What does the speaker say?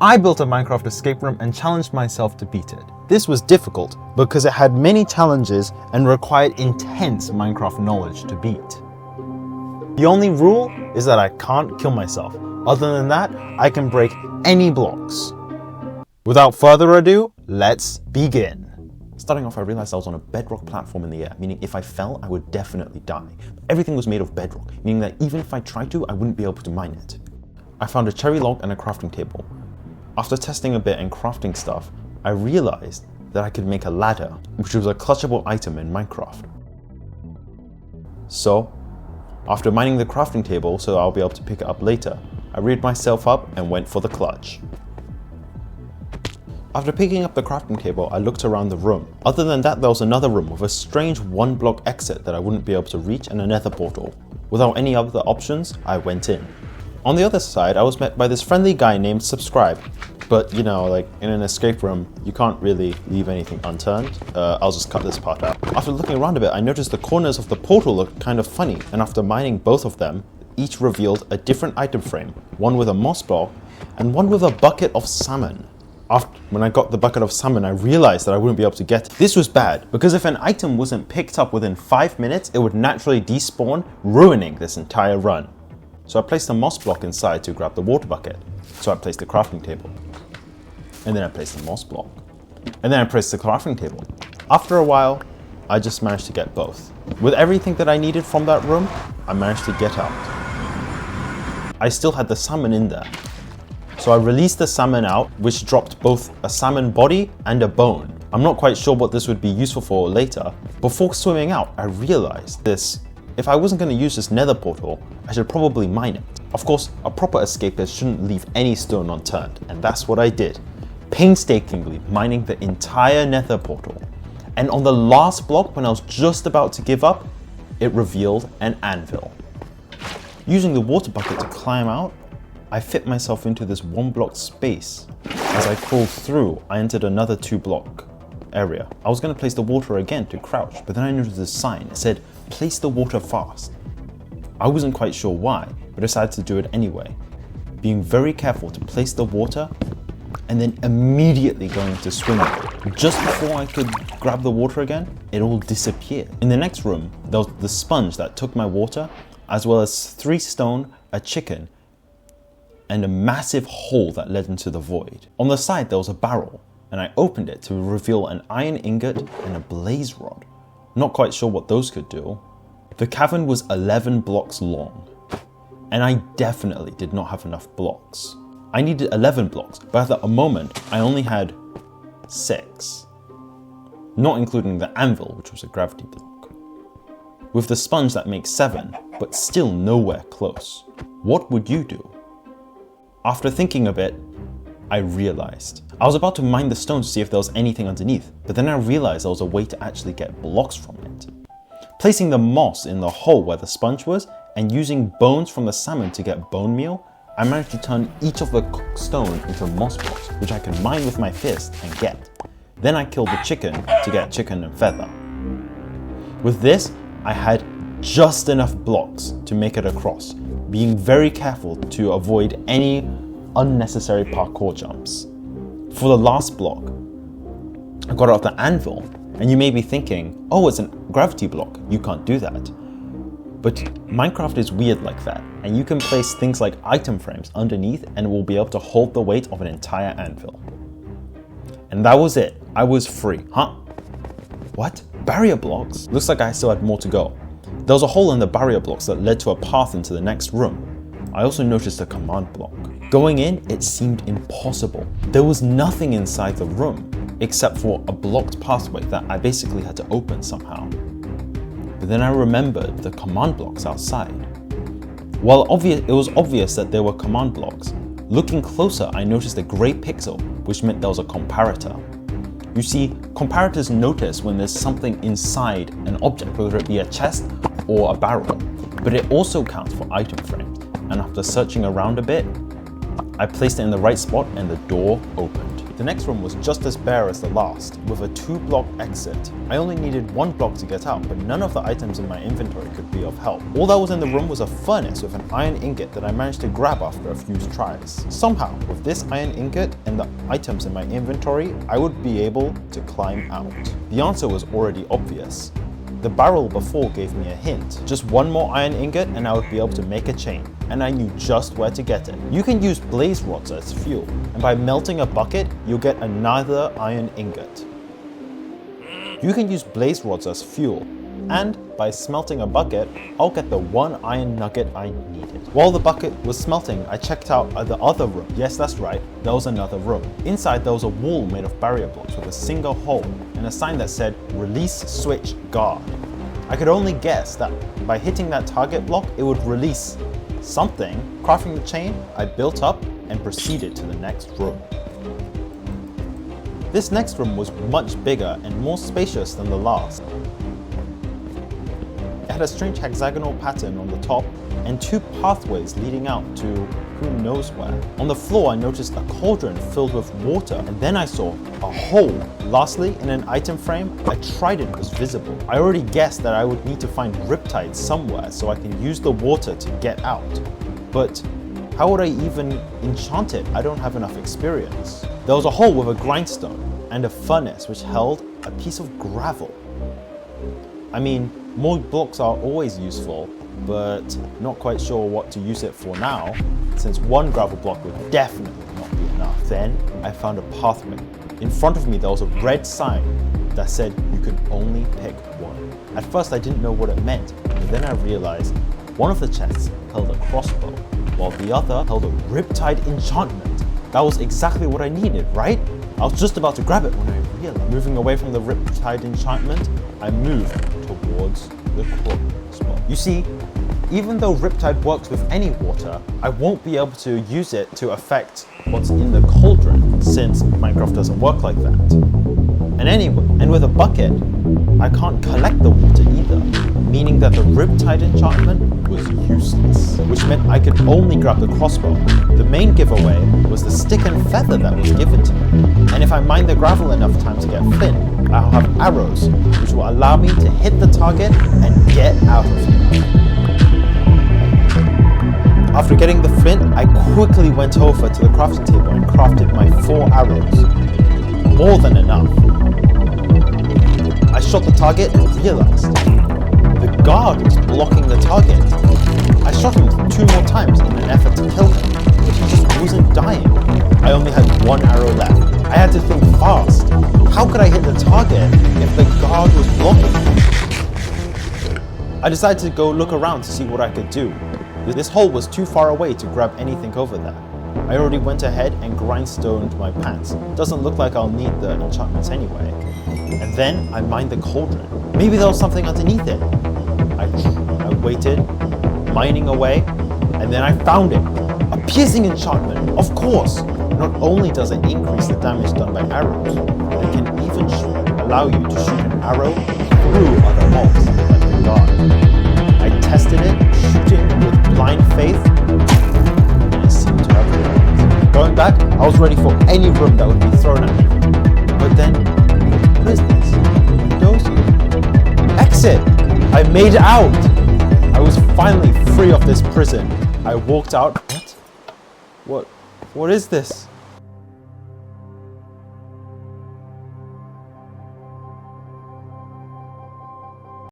I built a Minecraft escape room and challenged myself to beat it. This was difficult because it had many challenges and required intense Minecraft knowledge to beat. The only rule is that I can't kill myself. Other than that, I can break any blocks. Without further ado, let's begin. Starting off, I realized I was on a bedrock platform in the air, meaning if I fell, I would definitely die. Everything was made of bedrock, meaning that even if I tried to, I wouldn't be able to mine it. I found a cherry log and a crafting table. After testing a bit and crafting stuff, I realized that I could make a ladder, which was a clutchable item in Minecraft. So, after mining the crafting table so I'll be able to pick it up later, I reared myself up and went for the clutch. After picking up the crafting table, I looked around the room. Other than that, there was another room with a strange one block exit that I wouldn't be able to reach and a nether portal. Without any other options, I went in. On the other side, I was met by this friendly guy named Subscribe. But you know, like in an escape room, you can't really leave anything unturned. I'll just cut this part out. After looking around a bit, I noticed the corners of the portal looked kind of funny. And after mining both of them, each revealed a different item frame. One with a moss block and one with a bucket of salmon. When I got the bucket of salmon, I realized that I wouldn't be able to get it. This was bad, because if an item wasn't picked up within 5 minutes, it would naturally despawn, ruining this entire run. So I placed a moss block inside to grab the water bucket. So I placed the crafting table. And then I placed the moss block. And then I placed the crafting table. After a while, I just managed to get both. With everything that I needed from that room, I managed to get out. I still had the salmon in there. So I released the salmon out, which dropped both a salmon body and a bone. I'm not quite sure what this would be useful for later. Before swimming out, I realized this. If I wasn't going to use this nether portal, I should probably mine it. Of course, a proper escapist shouldn't leave any stone unturned, and that's what I did. Painstakingly mining the entire nether portal. And on the last block, when I was just about to give up, it revealed an anvil. Using the water bucket to climb out, I fit myself into this 1 block space. As I crawled through, I entered another 2 block area. I was going to place the water again to crouch, but then I noticed a sign. It said, "Place the water fast." I wasn't quite sure why, but decided to do it anyway. Being very careful to place the water and then immediately going to swim it. Just before I could grab the water again, it all disappeared. In the next room, there was the sponge that took my water, as well as 3 stone, a chicken, and a massive hole that led into the void. On the side there was a barrel, and I opened it to reveal an iron ingot and a blaze rod. Not quite sure what those could do. The cavern was 11 blocks long, and I definitely did not have enough blocks. I needed 11 blocks, but at the moment I only had 6. Not including the anvil, which was a gravity block. With the sponge that makes 7, but still nowhere close. What would you do? After thinking a bit, I realized. I was about to mine the stone to see if there was anything underneath, but then I realized there was a way to actually get blocks from it. Placing the moss in the hole where the sponge was, and using bones from the salmon to get bone meal, I managed to turn each of the stone into moss blocks, which I could mine with my fist and get. Then I killed the chicken to get chicken and feather. With this, I had just enough blocks to make it across, being very careful to avoid any unnecessary parkour jumps. For the last block, I got out the anvil, and you may be thinking, oh, it's a gravity block, you can't do that. But Minecraft is weird like that, and you can place things like item frames underneath and it will be able to hold the weight of an entire anvil. And that was it, I was free. Huh? What? Barrier blocks? Looks like I still had more to go. There was a hole in the barrier blocks that led to a path into the next room. I also noticed a command block. Going in, it seemed impossible. There was nothing inside the room, except for a blocked pathway that I basically had to open somehow. But then I remembered the command blocks outside. While it was obvious that there were command blocks, looking closer I noticed a grey pixel, which meant there was a comparator. You see, comparators notice when there's something inside an object, whether it be a chest or a barrel, but it also counts for item frames. And after searching around a bit, I placed it in the right spot and the door opened. The next room was just as bare as the last, with a 2-block exit. I only needed 1 block to get out, but none of the items in my inventory could be of help. All that was in the room was a furnace with an iron ingot that I managed to grab after a few tries. Somehow, with this iron ingot and the items in my inventory, I would be able to climb out. The answer was already obvious. The barrel before gave me a hint. Just 1 more iron ingot and I would be able to make a chain. And I knew just where to get it. You can use blaze rods as fuel, and by melting a bucket, you'll get another iron ingot. You can use blaze rods as fuel, and by smelting a bucket, I'll get the 1 iron nugget I needed. While the bucket was smelting, I checked out the other room. Yes, that's right, there was another room. Inside there was a wall made of barrier blocks with a single hole and a sign that said, "Release switch guard." I could only guess that by hitting that target block, it would release something. Crafting the chain, I built up and proceeded to the next room. This next room was much bigger and more spacious than the last. It had a strange hexagonal pattern on the top and 2 pathways leading out to who knows where. On the floor, I noticed a cauldron filled with water, and then I saw a hole. Lastly, in an item frame, a trident was visible. I already guessed that I would need to find riptide somewhere so I can use the water to get out. But how would I even enchant it? I don't have enough experience. There was a hole with a grindstone and a furnace which held a piece of gravel. I mean, more blocks are always useful, but not quite sure what to use it for now, since 1 gravel block would definitely not be enough. Then I found a pathway. In front of me there was a red sign that said you could only pick 1. At first I didn't know what it meant, but then I realized one of the chests held a crossbow, while the other held a riptide enchantment. That was exactly what I needed, right? I was just about to grab it when I realized. Moving away from the riptide enchantment, I moved towards the crossbow. You see, even though riptide works with any water, I won't be able to use it to affect what's in the cauldron, since Minecraft doesn't work like that. And with a bucket, I can't collect the water either, meaning that the riptide enchantment was useless, which meant I could only grab the crossbow. The main giveaway was the stick and feather that was given to me, and if I mine the gravel enough time to get flint, I'll have arrows, which will allow me to hit the target and get out of here. After getting the flint, I quickly went over to the crafting table and crafted my 4 arrows. More than enough. I shot the target and realized the guard was blocking the target. I shot him 2 more times in an effort to kill him, but he just wasn't dying. I only had 1 arrow left. I had to think fast. How could I hit the target if the guard was blocking him? I decided to go look around to see what I could do. This hole was too far away to grab anything over there. I already went ahead and grindstoned my pants. Doesn't look like I'll need the enchantments anyway. And then I mined the cauldron. Maybe there was something underneath it. I waited, mining away, and then I found it. A piercing enchantment, of course. Not only does it increase the damage done by arrows, but it can even allow you to shoot an arrow through other mobs, like the guard. I tested it, shooting with blind faith, and it seemed to have worked. Going back, I was ready for any room that would be thrown at me. But then, what is this? Windows? Exit! I made it out! I was finally free of this prison. I walked out. What is this?